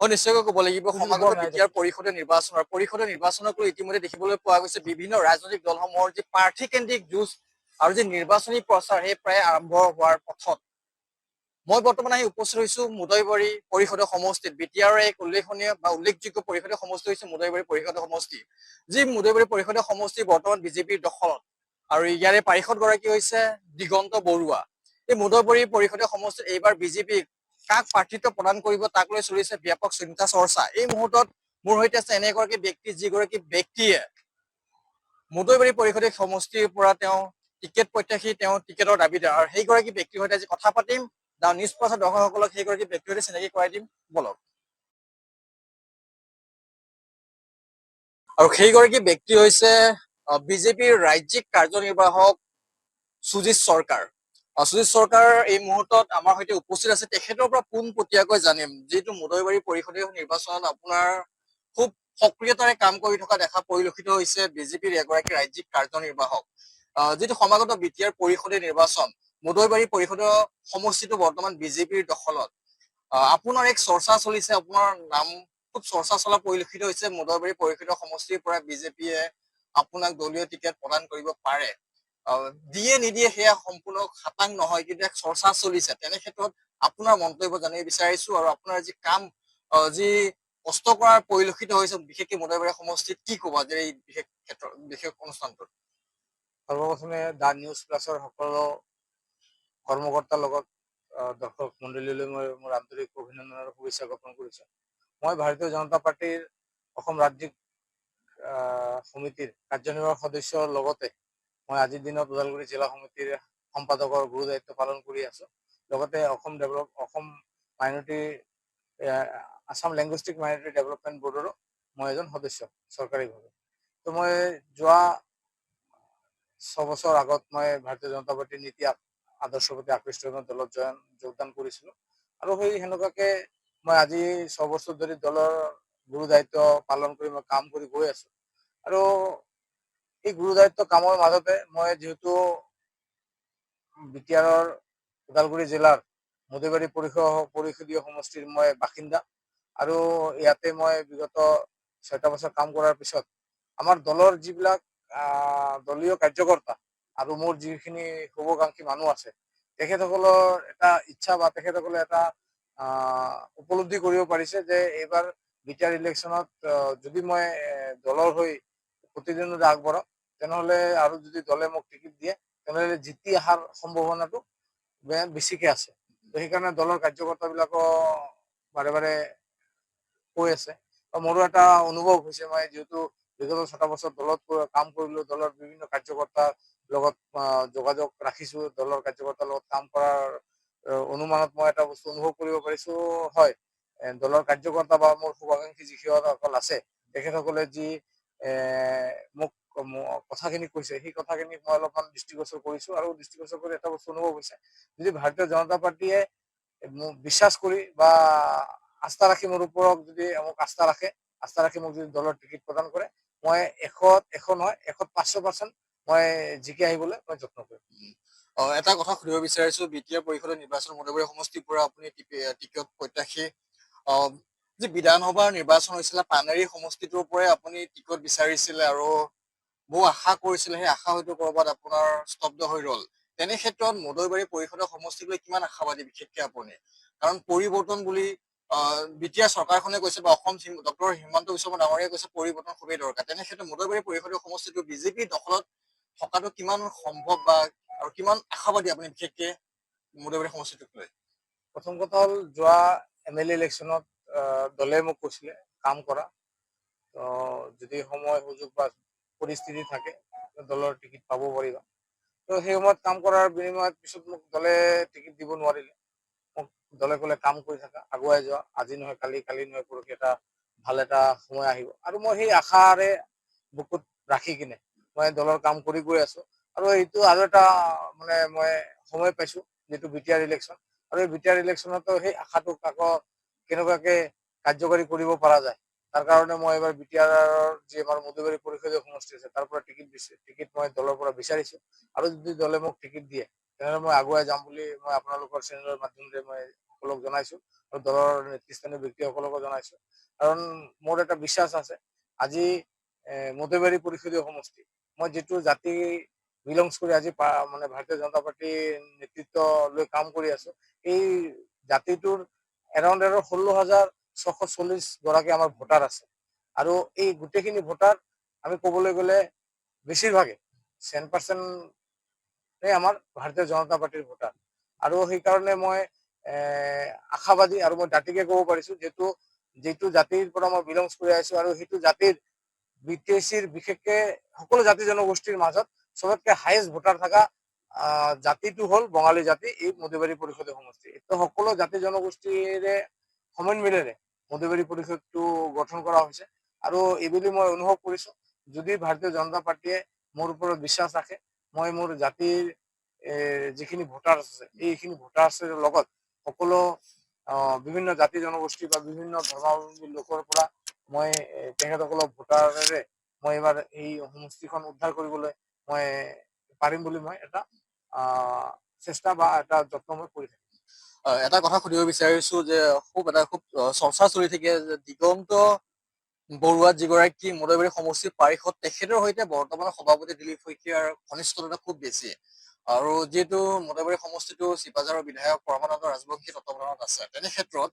নিশ্চয়কৈ ক'ব লাগিব সমাগত বিটিআৰ পৰিষদীয় নিৰ্বাচনক লৈ ইতিমধ্যে দেখিবলৈ পোৱা গৈছে বিভিন্ন ৰাজনৈতিক দলসমূহৰ যি প্ৰাৰ্থীকেন্দ্ৰিক যুঁজ আৰু যি নিৰ্বাচনী প্ৰচাৰ সেই প্ৰায় আৰম্ভ হোৱাৰ পথত। মই বৰ্তমান আহি উপস্থিত হৈছো মুদৈবাৰী পৰিষদীয় সমষ্টিত। বিটিআৰৰ এক উল্লেখনীয় বা উল্লেখযোগ্য পৰিষদীয় সমষ্টি হৈছে মুদৈবাৰী পৰিষদীয় সমষ্টি, যি মুদৈবাৰী পৰিষদীয় সমষ্টি বৰ্তমান বিজেপিৰ দখলত। আৰু ইয়াৰে পাৰিষদগৰাকী হৈছে দিগন্ত বৰুৱা। এই মুদৈবাৰী পৰিষদীয় সমষ্টিত এইবাৰ বিজেপিক কাক প্ৰাৰ্থিত্ব প্ৰদান কৰিব তাক লৈ চলিছে ব্যাপক চিন্তা চৰ্চা। এই মুহূৰ্তত মোৰ সৈতে আছে এনে এগৰাকী ব্যক্তি, যিগৰাকী ব্যক্তিয়ে মুদৈবাৰী পৰিষদীয় সমষ্টিৰ পৰা তেওঁ টিকেট প্ৰত্যাশী, তেওঁ টিকেটৰ দাবীদাৰ। আৰু সেইগৰাকী ব্যক্তিৰ সৈতে আজি কথা পাতিম, নিউজ প্লাছৰ দৰ্শকসকলক সেইগৰাকী ব্যক্তিৰ সৈতে চিনাকি কৰাই দিম, বলক। আৰু সেইগৰাকী ব্যক্তি হৈছে বিজেপিৰ ৰাজ্যিক কাৰ্যনিৰ্বাহক সুজিত চৰকাৰ। সুজিত চৰকাৰ এই মুহূৰ্তত আমাৰ সৈতে উপস্থিত আছে। তেখেতৰ পৰা পোনপটীয়াকৈ জানিম, যিটো মুদৈবাৰী পৰিষদীয় নিৰ্বাচনত আপোনাৰ খুব সক্ৰিয়তাৰে কাম কৰি থকা দেখা পৰিলক্ষিত হৈছে বিজেপিৰ এগৰাকী ৰাজ্যিক কাৰ্যনিৰ্বাহক। যিটো সমাগত বিটিআৰ পৰিষদীয় নিৰ্বাচন, মুদৈবাৰী পৰিষদীয় সমষ্টিটো বৰ্তমান বিজেপিৰ দখলত। আপোনাৰ এক চৰ্চা চলিছে, আপোনাৰ নাম খুব চৰ্চা চলা পৰিলক্ষিত হৈছে। মুদৈবাৰী পৰিষদীয় সমষ্টিৰ পৰা বিজেপিয়ে আপোনাক দলীয় টিকেট প্ৰদান কৰিব পাৰে। দিয়ে নিদিয়ে সেয়া সম্পূৰ্ণ খাটাং নহয়, কিন্তু এক চৰ্চা চলিছে। তেনে ক্ষেত্ৰত আপোনাৰ মন্তব্য জানিব বিচাৰিছো, আৰু আপোনাৰ যি কাম যি কষ্ট কৰাৰ পৰিলক্ষিত হৈছে বিশেষকৈ মুদৈবাৰী সমষ্টিত, কি ক'ব যে এই বিশেষ অনুষ্ঠানটোত? সৰ্বপ্ৰথমে দা নিউজ প্লাছৰ সকলো কৰ্মকৰ্তাৰ লগত দৰ্শক মণ্ডলীলৈ মই মোৰ আন্তৰিক অভিনন্দন আৰু শুভেচ্ছা জ্ঞাপন কৰিছো। মই ভাৰতীয় জনতা পাৰ্টিৰ অসম ৰাজ্যিক সমিতিৰ কাৰ্যনিৰ্বাহক সদস্যৰ লগতে মই আজিৰ দিনত ওদালগুৰি জিলা সমিতিৰ সম্পাদকৰ গুৰু দায়িত্ব পালন কৰি আছো। লগতে Assam minority Assam linguistic minority development বৰ্ডৰো মই এজন সদস্য চৰকাৰীভাৱে। তো মই যোৱা 6 বছৰ আগত মই ভাৰতীয় জনতা পাৰ্টিৰ নীতি আদৰ্শৰ প্ৰতি আকৃষ্ট হৈ দলত যোগদান কৰিছিলো। আৰু সেই সেনেকুৱাকে মই আজি 6 বছৰ ধৰি দলৰ গুৰু দায়িত্ব পালন কৰি মই কাম কৰি গৈ আছো। আৰু এই গুৰু দায়িত্ব কামৰ মাজতে মই যিহেতু বিটিআৰৰ ওদালগুৰি জিলাৰ মুদৈবাৰী পৰিষদীয় সমষ্টিৰ মই বাসিন্দা, আৰু ইয়াতে মই বিগত 6টা বছৰ কাম কৰাৰ পিছত আমাৰ দলৰ যিবিলাক দলীয় কাৰ্যকৰ্তা আৰু মোৰ যিখিনি শুভাকাংক্ষী মানুহ আছে, তেখেতসকলৰ এটা ইচ্ছা বা তেখেতসকলে এটা উপলব্ধি কৰিব পাৰিছে যে এইবাৰ বিটিআৰ ইলেকশ্যনত যদি মই দলৰ হৈ প্ৰতিদ্বন্দ্বিতা আগবঢ়াও, তেনেহ'লে আৰু যদি দলে মোক টিকেট দিয়ে তেনেহ'লে জিতি অহাৰ সম্ভাৱনাটো বেছিকে আছে। তো সেইকাৰণে দলৰ কাৰ্যকৰ্তাবিলাকো বাৰে বাৰে কৈ আছে। মোৰো এটা অনুভৱ হৈছে, মই যিহেতু বিগত 6টা বছৰ দলত কাম কৰিলো, দলৰ বিভিন্ন কাৰ্যকৰ্তাৰ লগত যোগাযোগ ৰাখিছো, দলৰ কাৰ্যকৰ্তাৰ লগত কাম কৰাৰ অনুমানত মই এটা বস্তু অনুভৱ কৰিব পাৰিছো, হয় দলৰ কাৰ্যকৰ্তা বা মোৰ শুভাকাংক্ষী যিসকল আছে তেখেতসকলে যি মোক কথাখিনি কৈছে, সেই কথাখিনি মই অলপমান দৃষ্টিগোচৰ কৰিছো। আৰু দৃষ্টিগোচৰ কৰি এটা বস্তু অনুভৱ হৈছে, যদি ভাৰতীয় জনতা পাৰ্টিয়ে মোক বিশ্বাস কৰি বা আস্থা ৰাখি মোৰ ওপৰত যদি মোক আস্থা ৰাখি মোক যদি দলৰ টিকেট প্ৰদান কৰে, মই 100 নহয় 105% মই জিকি আহিবলৈ মই যত্ন কৰিম। এটা কথা সুধিব বিচাৰিছো, বিটিআৰ পৰিষদৰ নিৰ্বাচন মুদৈবাৰী সমষ্টিৰ পৰা আপুনি টিকেট প্ৰত্যাশী। যি বিধানসভাৰ নিৰ্বাচন হৈছিলে পানেৰী সমষ্টিটোৰ পৰাই আপুনি টিকট বিচাৰিছিলে আৰু বহু আশা কৰিছিলে, সেই আশা হয়তো কৰবাত আপোনাৰ স্তব্ধ হৈ ৰল। তেনে ক্ষেত্ৰত মুদৈবাৰী পৰিষদৰ সমষ্টিক লৈ কিমান আশাবাদী বিশেষকে আপুনি? কাৰণ পৰিৱৰ্তন বুলি বিটিআৰ চৰকাৰখনে কৈছে, বা অসম ডক্টৰ হিমন্ত বিশ্ব শৰ্মা ডাঙৰীয়াই কৈছে পৰিৱৰ্তন খুবেই দৰকাৰ। তেনে ক্ষেত্ৰত মুদৈবাৰী পৰিষদীয় সমষ্টিটো বিজেপিৰ দখলত থকাটো কিমান সম্ভৱ, বা আৰু কিমান আশাবাদী আপুনি বিশেষকে মুদৈবাৰী সমষ্টিটোক লৈ? প্ৰথম কথা হ'ল, যোৱা MLA ইলেকশ্যনত দলে মোক কৈছিলে কাম কৰা, তো যদি সময় সুযোগ বা পৰিস্থিতি থাকে দলৰ টিকেট পাব পাৰিবা। তো সেই সময়ত কাম কৰাৰ বিনিময়ত পিছত মোক দলে টিকেট দিব নোৱাৰিলে। মোক দলে ক'লে কাম কৰি থাকা, আগুৱাই যোৱা, আজি নহয় কালি, কালি নহয় পৰহি এটা ভাল এটা সময় আহিব। আৰু মই সেই আশাৰে বুকুত ৰাখি কিনে মই দলৰ কাম কৰি গৈ আছো। আৰু এইটো আৰু এটা মানে মই সময় পাইছো, যিটো বিটিআৰ ইলেকশ্যন, আৰু এই বিটিআৰ ইলেকশ্যনতো সেই আশাটোক আকৌ কেনেকুৱাকে কাৰ্যকৰী কৰিব পৰা যায়, তাৰ কাৰণে মই এবাৰ বিটিআৰৰ যি আমাৰ মুদৈবাৰী পৰিষদীয় সমষ্টি আছে তাৰ পৰা টিকেট মই দলৰ পৰা বিচাৰিছো। আৰু যদি দলে মোক টিকেট দিয়ে তেনেহ'লে মই আগুৱাই যাম বুলি মই আপোনালোকৰ চেনেলৰ মাধ্যমেৰে মই কৰ্মীসকলক জনাইছো আৰু দলৰ নেতৃস্থানীয় ব্যক্তিসকলকো জনাইছো। কাৰণ মোৰ এটা বিশ্বাস আছে, আজি মধুবাৰী পৰিষদীয় সমষ্টি মই যিটো জাতি বিলংছ কৰি আজি মানে ভাৰতীয় জনতা পাৰ্টীৰ নেতৃত্ব লৈ কাম কৰি আছো, এই জাতিটোৰ এৰাউণ্ড 16,640 গৰাকী আমাৰ ভোটাৰ আছে। আৰু এই গোটেইখিনি ভোটাৰ আমি ক'বলৈ গ'লে বেছিভাগে 100% আমাৰ ভাৰতীয় জনতা পাৰ্টিৰ ভোটাৰ। আৰু সেইকাৰণে মই আশাবাদী আৰু মই দাঁতিকে ক'ব পাৰিছো, যিটো জাতিৰ পৰা মই বিলংছ কৰি আহিছো আৰু সেইটো জাতিৰ বিটিচিৰ বিশেষকে সকলো জাতি জনগোষ্ঠীৰ মাজত চবতকে হায়েষ্ট ভোটাৰ থকা জাতিটো হ'ল বঙালী জাতি, এই মধুবাৰী পৰিষদীয় সমষ্টি। তো সকলো জাতি জনগোষ্ঠীৰে সমন্বয়েৰে মধুবাৰী পৰিষদটো গঠন কৰা হৈছে। আৰু এইবুলি মই অনুভৱ কৰিছো, যদি ভাৰতীয় জনতা পাৰ্টীয়ে মোৰ ওপৰত বিশ্বাস ৰাখে, মই মোৰ জাতিৰ যিখিনি ভোটাৰ আছে এইখিনি ভোটাৰৰ লগত সকলো বিভিন্ন জাতি জনগোষ্ঠী বা বিভিন্ন ধৰ্মাৱলম্বী লোকৰ পৰা মই তেখেতসকলক ভোটাৰেৰে মই এইবাৰ এই সমষ্টিখন উদ্ধাৰ কৰিবলৈ মই পাৰিম বুলি মই এটা চেষ্টা বা এটা যত্ন মই কৰি থাকিম। এটা কথা সুধিব বিচাৰিছো যে খুব চৰ্চা চলি থাকে যে দিগন্ত বৰুৱা যিগৰাকী মধুবাৰী সমষ্টিৰ পাৰিষদ, তেখেতৰ সৈতে বৰ্তমানৰ সভাপতি দিলীপ শইকীয়াৰ ঘনিষ্ঠতা খুব বেছি। আৰু যিহেতু মধুবাৰী সমষ্টিটো চিপাঝাৰৰ বিধায়ক পৰমানন্দ ৰাজবংশী তত্বাৱধানত আছে, তেনে ক্ষেত্ৰত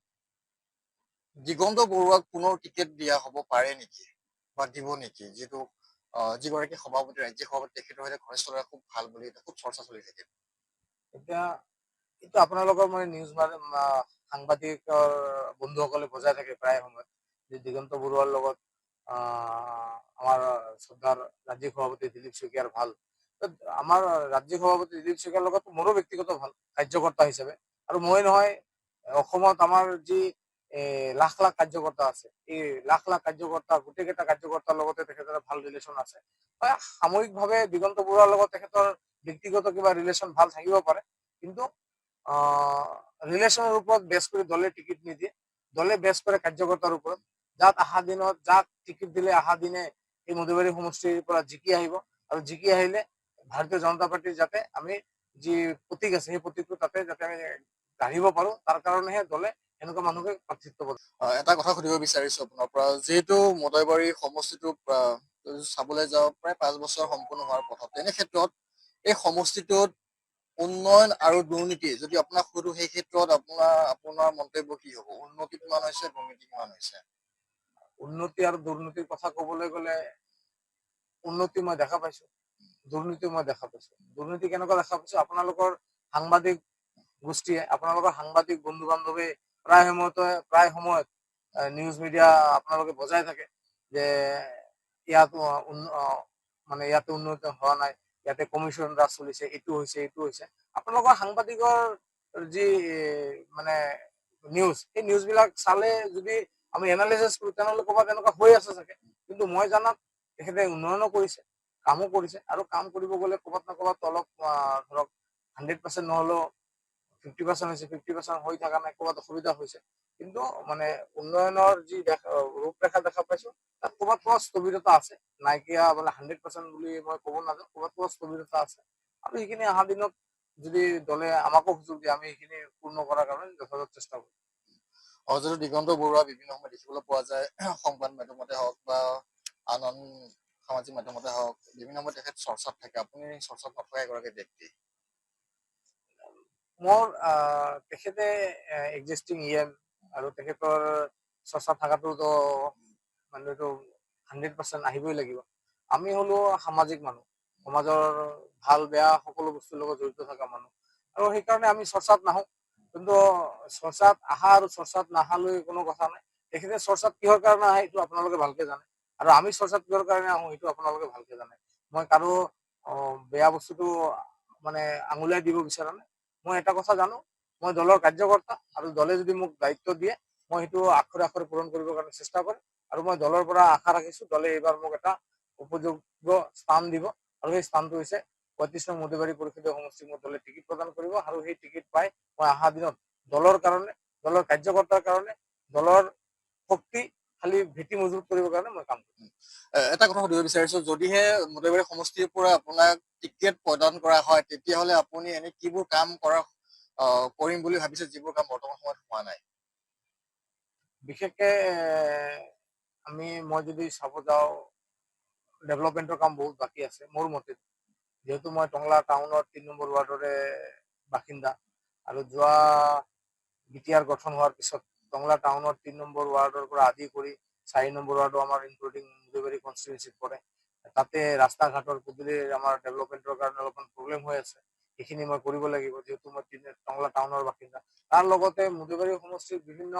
দিগন্ত বৰুৱাক পুনৰ টিকেট দিয়া হ'ব পাৰে নেকি বা দিব নেকি, যিগৰাকী সভাপতি, ৰাজ্যিক সভাপতি, তেখেতৰ সৈতে ঘনিষ্ঠতা খুব ভাল বুলি খুব চৰ্চা চলি থাকে। এতিয়া এইটো আপোনালোকৰ মই নিউজ সাংবাদিকৰ বন্ধুসকলে বজাই থাকে প্ৰায় সময়ত যে দিগন্ত বৰুৱাৰ লগত আমাৰ শ্ৰদ্ধাৰ ৰাজ্যিক সভাপতি দিলীপ শইকীয়াৰ ভাল। আমাৰ ৰাজ্যিক সভাপতি দিলীপ শইকীয়াৰ লগত মোৰো ব্যক্তিগত ভাল কাৰ্যকৰ্তা হিচাপে। আৰু মই নহয়, অসমত আমাৰ যি লাখ লাখ কাৰ্যকৰ্তা আছে, এই লাখ লাখ কাৰ্যকৰ্তা গোটেইকেইটা কাৰ্যকৰ্তাৰ লগতে তেখেতৰ ভাল ৰিলেশ্যন আছে। সাময়িকভাৱে দিগন্ত বৰুৱাৰ লগত তেখেতৰ ব্যক্তিগত কিবা ৰিলেশ্যন ভাল থাকিব পাৰে, কিন্তু ৰিলেশ্যনৰ ওপৰত বেছ কৰি দলে টিকিট নিদিয়ে। দলে বেছ কৰে কাৰ্যকৰ্তাৰ ওপৰত। যাক টিকিট দিলে অহা দিনে এই মধুবাৰী সমষ্টিৰ পৰা জিকি আহিব, আৰু জিকি আহিলে ভাৰতীয় জনতা পাৰ্টিৰ যাতে আমি যি প্ৰতীক আছে সেই প্ৰতীকটো তাতে যাতে আমি গাঢ়িব পাৰো, তাৰ কাৰণেহে দলে এনেকুৱা মানুহকে প্ৰাৰ্থিত্ব কৰে। এটা কথা সুধিব বিচাৰিছো আপোনাৰ পৰা, যিহেতু মধুবাৰী সমষ্টিটো চাবলৈ যাওঁ প্ৰায় 5 বছৰ সম্পূৰ্ণ হোৱাৰ পথত, তেনে ক্ষেত্ৰত এই সমষ্টিটোত উন্নয়ন আৰু দুৰ্নীতি যদি আপোনাক সুধো, সেই ক্ষেত্ৰত আপোনাৰ মন্তব্য কি হ'ব? উন্নতি কিমান হৈছে, দুৰ্নীতি কিমান হৈছে? উন্নতি আৰু দুৰ্নীতিৰ কথা ক'বলৈ গ'লে উন্নতি মই দেখা পাইছো, দুৰ্নীতি মই দেখা পাইছো। দুৰ্নীতি কেনেকুৱা দেখা পাইছো, আপোনালোকৰ সাংবাদিক গোষ্ঠীয়ে, আপোনালোকৰ সাংবাদিক বন্ধু বান্ধৱে প্ৰায় সময়ত নিউজ মিডিয়া আপোনালোকে বজাই থাকে যে ইয়াত ইয়াতে উন্নতি হোৱা নাই, ইয়াতে কমিশ্যন ৰাজ চলিছে, এইটো হৈছে। আপোনালোকৰ সাংবাদিকৰ যি নিউজ, সেই নিউজ বিলাক চালে যদি আমি এনালাইচিছ কৰো, তেনেহ'লে ক'ৰবাত এনেকুৱা হৈ আছে চাগে। কিন্তু মই জানাত তেখেতে উন্নয়নো কৰিছে, কামো কৰিছে। আৰু কাম কৰিব গ'লে ক'ৰবাত না ক'ৰবাত অলপ ধৰক 100% নহ'লেও 50% হৈছে, 50% হৈ থকা নাই, ক'ৰবাত অসুবিধা হৈছে। কিন্তু উন্নয়নৰ যি ৰূপৰেখা দেখা পাইছো, তাত ক'ৰবাত স্থবিৰতা আছে, নাইকিয়া 100% বুলি মই ক'ব নাযাওঁ, ক'ৰবাত স্থবিৰতা আছে। আৰু সেইখিনি অহা দিনত যদি দলে আমাকো সুযোগ দিয়ে, আমি সেইখিনি পূৰ্ণ কৰাৰ কাৰণে যথাযথ চেষ্টা কৰিম। অৰ্জুন দিগন্ত বৰুৱা বিভিন্ন সময়ত দেখিবলৈ পোৱা যায়, সংবাদ মাধ্যমতে হওক বা আন সামাজিক মাধ্যমতে হওক, বিভিন্ন সময়ত তেখেত চৰ্চাত থাকে। আপুনি চৰ্চাত নথকা এগৰাকী ব্যক্তি। মোৰ তেখেতে এক্সিষ্টিং EM আৰু তেখেতৰ চৰ্চা থকাটোতো এইটো 100% আহিবই লাগিব। আমি হলো সামাজিক মানুহ, সমাজৰ ভাল বেয়া সকলো বস্তুৰ লগত জড়িত থকা মানুহ, আৰু সেইকাৰণে আমি চৰ্চাত নাহো। কিন্তু চৰ্চাত আহা আৰু চৰ্চাত নাহালৈ কোনো কথা নাই। তেখেতে চৰ্চাত কিহৰ কাৰণে আহে সেইটো আপোনালোকে ভালকে জানে, আৰু আমি চৰ্চাত কিহৰ কাৰণে আহো সেইটো আপোনালোকে ভালকে জানে। মই কাৰো বেয়া বস্তুটো আঙুলিয়াই দিব বিচৰা নাই। মই এটা কথা জানো, মই দলৰ কাৰ্যকৰ্তা, আৰু দলে যদি মোক দায়িত্ব দিয়ে মই সেইটো আখৰে আখৰে পূৰণ কৰিবৰ কাৰণে চেষ্টা কৰিম। আৰু মই দলৰ পৰা আশা ৰাখিছো দলে এইবাৰ মোক এটা উপযোগ্য স্থান দিব, আৰু সেই স্থানটো হৈছে 35 নং মধুবাৰী পৰিষদীয় সমষ্টিক মোৰ দলে টিকিট প্ৰদান কৰিব। আৰু সেই টিকিট পাই মই অহা দিনত দলৰ কাৰণে, দলৰ কাৰ্যকৰ্তাৰ কাৰণে, দলৰ শক্তি খালি ভেটি মজবুত কৰিবৰ কাৰণে মই কাম কৰিম। এটা কথা সুধিব বিচাৰিছো, যদিহে মধুবাৰী সমষ্টিৰ পৰা আপোনাক টিকেট প্ৰদান কৰা হয়, তেতিয়াহ'লে আপুনি এনে কিবোৰ কাম কৰাৰ কৰিম বুলি ভাবিছে, যিবোৰ কাম বৰ্তমান সময়ত হোৱা নাই? বিশেষকে মই যদি চাব যাওঁ, ডেভেলপমেন্টৰ কাম বহুত বাকী আছে মোৰ মতে। যেহেতু মই টংলা টাউনৰ 3 নম্বৰ ৱাৰ্ডৰে বাসিন্দা, আৰু যোৱা বিটিআৰ গঠন হোৱাৰ পিছত টংলা টাউনৰ 3 নম্বৰ ৱাৰ্ডৰ পৰা আদি কৰি 4 নম্বৰ ৱাৰ্ডো আমাৰ ইনক্লুডিং মুদৈবাৰী কনষ্টিটুৱেঞ্চিত পৰে। তাতে ৰাস্তা ঘাটৰ পদূলিৰ আমাৰ ডেভেলপমেন্টৰ কাৰণে অলপমান প্ৰব্লেম হৈ আছে, সেইখিনি মই কৰিব লাগিব যিহেতু মই টংলা টাউনৰ বাসিন্দা। তাৰ লগতে মুদৈবাৰী সমষ্টিৰ বিভিন্ন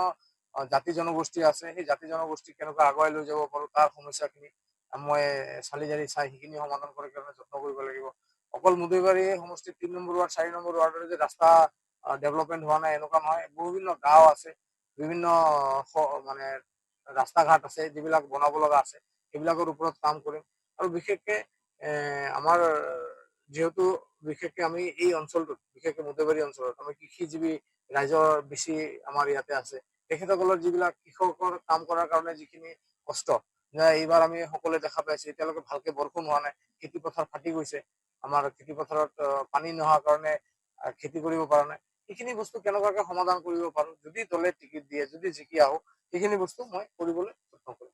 জাতি জনগোষ্ঠী আছে, সেই জাতি জনগোষ্ঠীক কেনেকৈ আগুৱাই লৈ যাব পাৰো তাৰ সমস্যাখিনি মই চালি জাৰি চাই সেইখিনি সমাধান কৰাৰ কাৰণে যত্ন কৰিব লাগিব। অকল মুদৈবাৰী সমষ্টিৰ 3 নম্বৰ ৱাৰ্ড 4 নম্বৰ ৱাৰ্ডৰ যে ৰাস্তা ডেভেলপমেন্ট হোৱা নাই এনেকুৱা নহয়, বিভিন্ন গাঁও আছে, বিভিন্ন মানে ৰাস্তা ঘাট আছে যিবিলাক বনাব লগা আছে, সেইবিলাকৰ ওপৰত কাম কৰিম। আৰু বিশেষকে আমাৰ যিহেতু বিশেষকে আমি এই অঞ্চলটোত, বিশেষকে মুদৈবাৰী অঞ্চলত আমি কৃষিজীৱী ৰাইজৰ বেছি আমাৰ ইয়াতে আছে। তেখেতসকলৰ যিবিলাক কৃষকৰ কাম কৰাৰ কাৰণে যিখিনি কষ্ট, এইবাৰ আমি সকলোৱে দেখা পাইছো এতিয়ালৈকে ভালকে বৰষুণ হোৱা নাই, খেতি পথাৰ ফাটি গৈছে, আমাৰ খেতি পথাৰত পানী নোহোৱাৰ কাৰণে খেতি কৰিব পৰা নাই। সেইখিনি বস্তু কেনেকুৱাকে সমাধান কৰিব পাৰো, যদি দলে টিকিট দিয়ে, যদি জিকি আহো, সেইখিনি বস্তু মই কৰিবলৈ যত্ন কৰিম।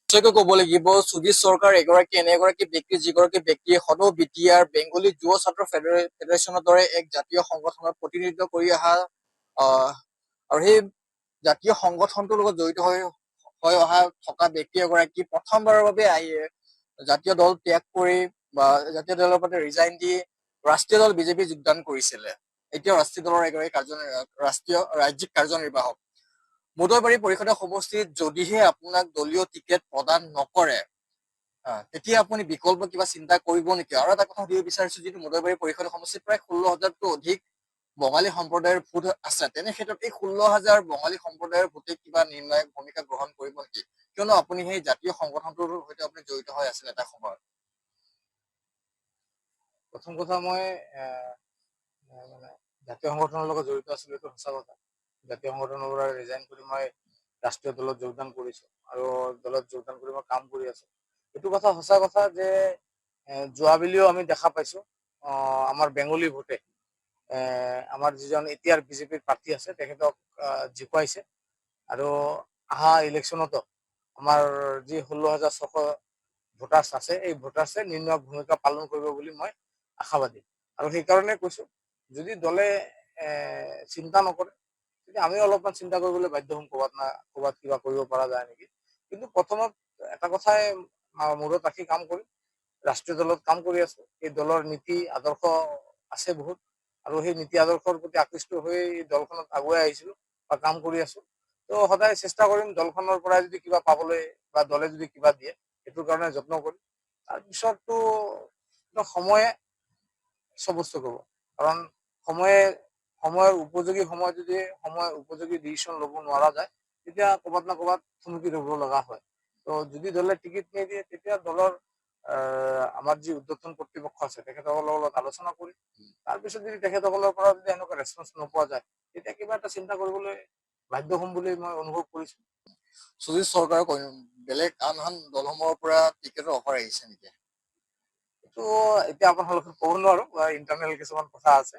নিশ্চয়কৈ ক'ব লাগিব, সুজিত চৰকাৰ এগৰাকী ব্যক্তি, যিগৰাকী ব্যক্তিয়ে সদৌ বিটিআৰ বেংগলী যুৱ ছাত্ৰ ফেডাৰেশ্যনৰ দৰে এক জাতীয় সংগঠনৰ প্ৰতিনিধিত্ব কৰি আৰু সেই জাতীয় সংগঠনটোৰ লগত জড়িত হৈ থকা ব্যক্তি এগৰাকী প্ৰথমবাৰৰ বাবে জাতীয় দল ত্যাগ কৰি বা জাতীয় দলৰ পৰা ৰিজাইন দি ৰাষ্ট্ৰীয় দল বিজেপি যোগদান কৰিছিলে। এতিয়া ৰাষ্ট্ৰীয় দলৰ এগৰাকী ৰাজ্যিক কাৰ্যনিৰ্বাহক। মুদৈবাৰী পৰিষদীয় সমষ্টিত যদিহে আপোনাক দলীয় টিকেট প্ৰদান নকৰে, তেতিয়া আপুনি বিকল্প কিবা চিন্তা কৰিব নেকি? আৰু এটা কথা সুধিব বিচাৰিছো, যিটো মুদৈবাৰী পৰিষদীয় সমষ্টিত প্ৰায় 16,000তকৈ অধিক বঙালী সম্প্ৰদায়ৰ ভোট আছে, তেনে ক্ষেত্ৰত এই 16,000 বঙালী সম্প্ৰদায়ৰ ভোটে কিবা নিৰ্ণায়ক ভূমিকা গ্ৰহণ কৰিব নেকি? কিয়নো আপুনি সেই জাতীয় সংগঠনটোৰ সৈতে আপুনি জড়িত হৈ আছিল এটা সময়ত। প্ৰথম কথা, মই মানে জাতীয় সংগঠনৰ লগত জড়িত আছিলো, এইটো সঁচা কথা। জাতীয় সংগঠনৰ পৰা ৰিজাইন কৰি মই ৰাষ্ট্ৰীয় দলত যোগদান কৰিছো, আৰু দলত যোগদান কৰি মই কাম কৰি আছো। এইটো কথা সঁচা কথা যে যোৱাবেলিও আমি দেখা পাইছো আমাৰ বেংগলী ভোটে আমাৰ যিজন এতিয়াৰ বিজেপিৰ প্ৰাৰ্থী আছে তেখেতক জিকুৱাইছে। আৰু অহা ইলেকশ্যনতো আমাৰ যি 16,600 ভোটাৰ্ছ আছে, এই ভোটাৰ্ছে নিৰ্ণায়ক ভূমিকা পালন কৰিব বুলি মই আশাবাদী। আৰু সেইকাৰণে কৈছো, যদি দলে চিন্তা নকৰে তেতিয়া আমি অলপমান চিন্তা কৰিবলৈ বাধ্য হ'ম, ক'ৰবাত কিবা কৰিব পৰা যায় নেকি। কিন্তু প্ৰথমত এটা কথাই মূৰত ৰাখি কাম কৰিম, ৰাষ্ট্ৰীয় দলত কাম কৰি আছো, এই দলৰ নীতি আদৰ্শ আছে বহুত, আৰু সেই নীতি আদৰ্শৰ প্ৰতি আকৃষ্ট হৈ দলখনত আগুৱাই আহিছিলো বা কাম কৰি আছো। তো সদায় চেষ্টা কৰিম দলখনৰ পৰা যদি কিবা পাবলৈ বা দলে যদি কিবা দিয়ে সেইটোৰ কাৰণে যত্ন কৰিম। তাৰপিছততো সময়ে চব বস্তু কৰিব, কাৰণ সময়ৰ উপযোগী সময় যদি উপযোগী ডিচিশ্যন ল'ব নোৱাৰা যায়, তেতিয়া ক'ৰবাত না ক'ৰবাত থমকি ৰ'ব লগা হয়। তো যদি দলে টিকিট নিদিয়ে তেতিয়া দলৰ আমাৰ যি উদ্যোগন কৰ্তৃপক্ষ আছে তেখেতসকলৰ লগত আলোচনা কৰি তাৰপিছত যদি তেখেতসকলৰ পৰা যদি এনেকুৱা ৰেচপন্স নোপোৱা যায়, তেতিয়া কিবা এটা চিন্তা কৰিবলৈ বাধ্য হ'ম বুলি মই অনুভৱ কৰিছো। সুজিত চৰকাৰক বেলেগ আন দলসমূহৰ পৰা টিকেটৰ অফাৰ আহিছে নেকি? এইটো এতিয়া আপোনালোকে ক'ব নোৱাৰো, ইণ্টাৰনেল কিছুমান কথা আছে,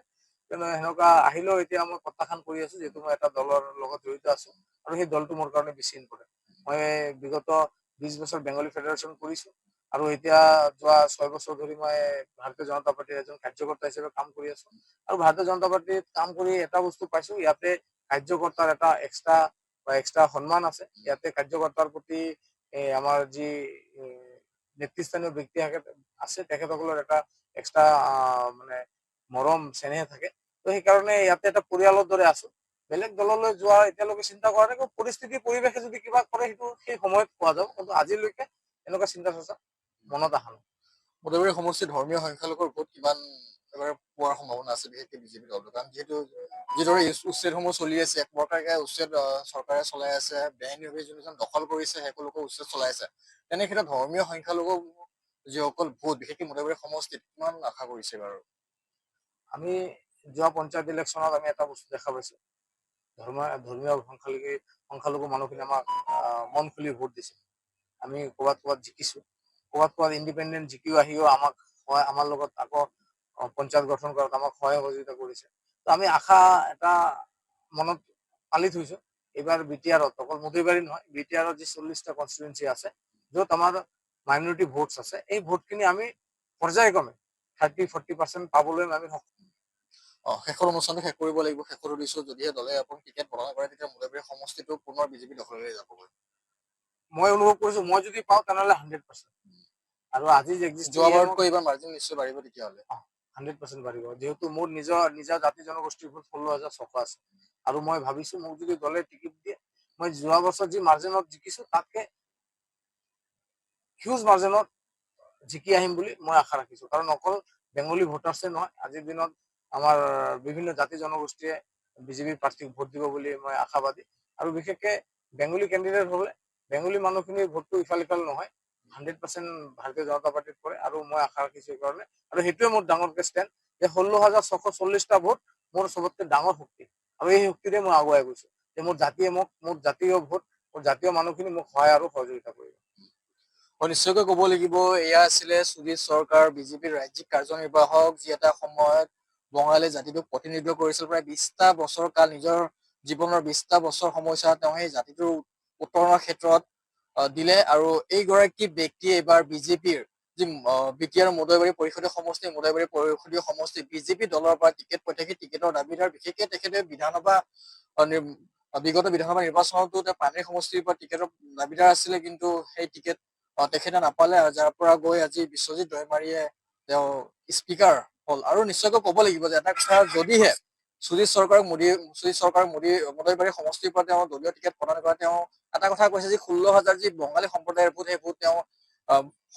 কিন্তু সেনেকুৱা আহিলেও এতিয়া মই প্ৰত্যাখ্যান কৰি আছো, যিহেতু মই এটা দলৰ লগত জড়িত আছো আৰু সেই দলটো মোৰ কাৰণে বেছি ইম্পৰ্টেণ্ট। মই বিগত 20 বছৰ বেংগলী ফেডাৰেশ্যন কৰিছো, আৰু এতিয়া যোৱা 6 বছৰ ধৰি মই ভাৰতীয় জনতা পাৰ্টিৰ এজন কাৰ্যকৰ্তা হিচাপে কাম কৰি আছো। আৰু ভাৰতীয় জনতা পাৰ্টিত কাম কৰি এটা বস্তু পাইছো, ইয়াতে কাৰ্যকৰ্তাৰ এটা এক্সট্ৰা সন্মান আছে। ইয়াতে কাৰ্যকৰ্তাৰ প্ৰতি আমাৰ যি নেতৃস্থানীয় ব্যক্তি আছে তেখেতসকলৰ এটা এক্সট্ৰা মানে মৰম চেনেহ থাকে। তো সেইকাৰণে ইয়াতে এটা পৰিয়ালৰ দৰে আছো। বেলেগ দললৈ যোৱা এতিয়ালৈকে চিন্তা কৰা নাই, পৰিস্থিতি পৰিৱেশে যদি কিবা কৰে সেইটো সেই সময়ত পোৱা যাব, কিন্তু আজিলৈকে এনেকুৱা চিন্তা চৰ্চা মনত অহা নাই। মুদৈবাৰী সমষ্টিৰ ধৰ্মীয় সংখ্যালঘুৰ ভোট কিমান পোৱাৰ সম্ভাৱনা আছে, বিশেষকৈ বিজেপি দলটো? কাৰণ যিদৰে উচ্ছেদসমূহ চলি আছে, এক প্ৰকাৰে উচ্ছেদ চৰকাৰে চলাই আছে, বেআইনীভাৱে যোনজন দখল কৰিছে সকলোকে উচ্ছেদ চলাই আছে, তেনে ক্ষেত্ৰত ধৰ্মীয় সংখ্যালঘু যিসকল ভোট বিশেষকৈ মুদৈবাৰী সমষ্টিত কিমান আশা কৰিছে বাৰু? আমি যোৱা পঞ্চায়ত ইলেকশ্যনত আমি এটা বস্তু দেখা পাইছো, ধৰ্মীয় সংখ্যালঘু মানুহখিনি আমাক মন খুলি ভোট দিছে। আমি ক'ৰবাত জিকিছো, ক'ৰবাত ইণ্ডিপেণ্ডেণ্ট জিকিও আহিও আমাৰ লগত আকৌ পঞ্চায়ত গঠন কৰাত আমাক সহায় সহযোগিতা কৰিছে। তো আমি আশা এটা মনত পালি থৈছো এইবাৰ বিটিআৰত অকল মধুবাৰী নহয় বিটিআৰত যি 40টা কনষ্টিটুৱেঞ্চি আছে য'ত আমাৰ মাইনৰিটি ভোটছ আছে এই ভোটখিনি আমি পৰ্যায়ক্ৰমে 30-40% পাবলৈ আমি শেষৰ অনুষ্ঠানটো শেষ কৰিব লাগিব। শেষত সুধিছো, যদিহে দলে আপুনি টিকেট প্ৰদান কৰে তেতিয়া মধুবাৰী সমষ্টিটো পুনৰ বিজেপি দখললৈ যাবগৈ। মই অনুভৱ কৰিছো মই যদি পাওঁ তেনেহ'লে 100%। আৰু আজি যে যোৱাবাৰতকৈ এইবাৰ মাৰ্জিন নিশ্চয় বাঢ়িব তেতিয়াহ'লে। 100% বাঢ়িব, যিহেতু মোৰ নিজা জাতি জনগোষ্ঠীৰ ভোট 16,600 আছে আৰু মই ভাবিছো মোক যদি দলে টিকেট দিয়ে মই যোৱা বছৰ যি মাৰ্জিনত জিকিছো তাতকে হিউজ মাৰ্জিনত জিকি আহিম বুলি মই আশা ৰাখিছো। কাৰণ অকল বেংগলী ভোটাৰ্ছে নহয়, আজিৰ দিনত আমাৰ বিভিন্ন জাতি জনগোষ্ঠীয়ে বিজেপি প্ৰাৰ্থীক ভোট দিব বুলি মই আশাবাদী। আৰু বিশেষকে বেংগলী কেণ্ডিডেট হ'লে বেংগলী মানুহখিনিৰ ভোটটো ইফাল সিফাল নহয়, 100% ভাৰতীয় জনতা পাৰ্টিত পৰে আৰু মই আশা ৰাখিছো সেইকাৰণে। আৰু সেইটোৱে মোৰ ডাঙৰকে ষ্টেণ্ড যে 16,640টা ভোট মোৰ চবতকে ডাঙৰ শক্তি আৰু এই শক্তিৰে মই আগুৱাই গৈছো যে মোৰ জাতীয় ভোট মোৰ জাতীয় মানুহখিনি মোক সহায় আৰু সহযোগিতা কৰিব। নিশ্চয়কৈ ক'ব লাগিব, এয়া আছিলে সুজিত চৰকাৰ, বিজেপিৰ ৰাজ্যিক কাৰ্যনিৰ্বাহক, যি এটা সময়ত বঙালী জাতিটোক প্ৰতিনিধিত্ব কৰিছিল। প্ৰায় 20টা বছৰ কাল নিজৰ জীৱনৰ 20টা বছৰ সময়ছোৱাত তেওঁ সেই জাতিটোৰ উত্তৰণৰ ক্ষেত্ৰত দিলে। আৰু এইগৰাকী ব্যক্তিয়ে এইবাৰ বিজেপিৰ যি বিটিআৰ মধুবাৰী পৰিষদীয় সমষ্টি বিজেপি দলৰ পৰা টিকেট প্ৰত্যাশী, টিকেটৰ দাবীদাৰ। বিশেষকে তেখেতে বিগত বিধানসভা নিৰ্বাচনতো তেওঁ পানেৰী সমষ্টিৰ পৰা টিকেটৰ দাবীদাৰ আছিলে, কিন্তু সেই টিকেট তেখেতে নাপালে, যাৰ পৰা গৈ আজি বিশ্বজিৎ দৈমাৰীয়ে তেওঁ স্পীকাৰ হ'ল। আৰু নিশ্চয়কৈ ক'ব লাগিব যে এটা কথা, যদিহে সুজিত চৰকাৰক মধুবাৰী সমষ্টিৰ পৰা তেওঁ দলীয় টিকেট প্ৰদান কৰে, তেওঁ এটা কথা কৈছে যে 16,000 যি বঙালী সম্প্ৰদায়ৰ ভোট, সেই ভোট তেওঁ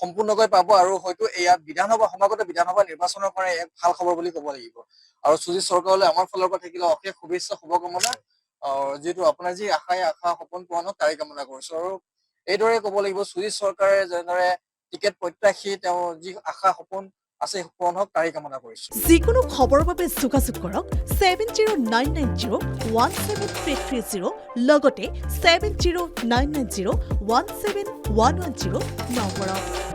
সম্পূৰ্ণকৈ পাব আৰু হয়তো এয়া সমাগত বিধানসভা নিৰ্বাচনৰ পৰা এক ভাল খবৰ বুলি ক'ব লাগিব। আৰু সুজিত চৰকাৰলৈ আমাৰ ফালৰ পৰা থাকিলে অশেষ শুভেচ্ছা, শুভকামনা। যিহেতু আপোনাৰ যি আশা সপোন পূৰণ হওক তাৰে কামনা কৰিছো। আৰু এইদৰে ক'ব লাগিব, সুজিত চৰকাৰে যেনেদৰে টিকেট প্ৰত্যাশী, তেওঁ যি আশা সপোন আছে পূৰণ হওক তাৰে কামনা কৰিছো। যিকোনো খবৰৰ বাবে যোগাযোগ কৰক 7099017330 লগতে 7099017110 নম্বৰত।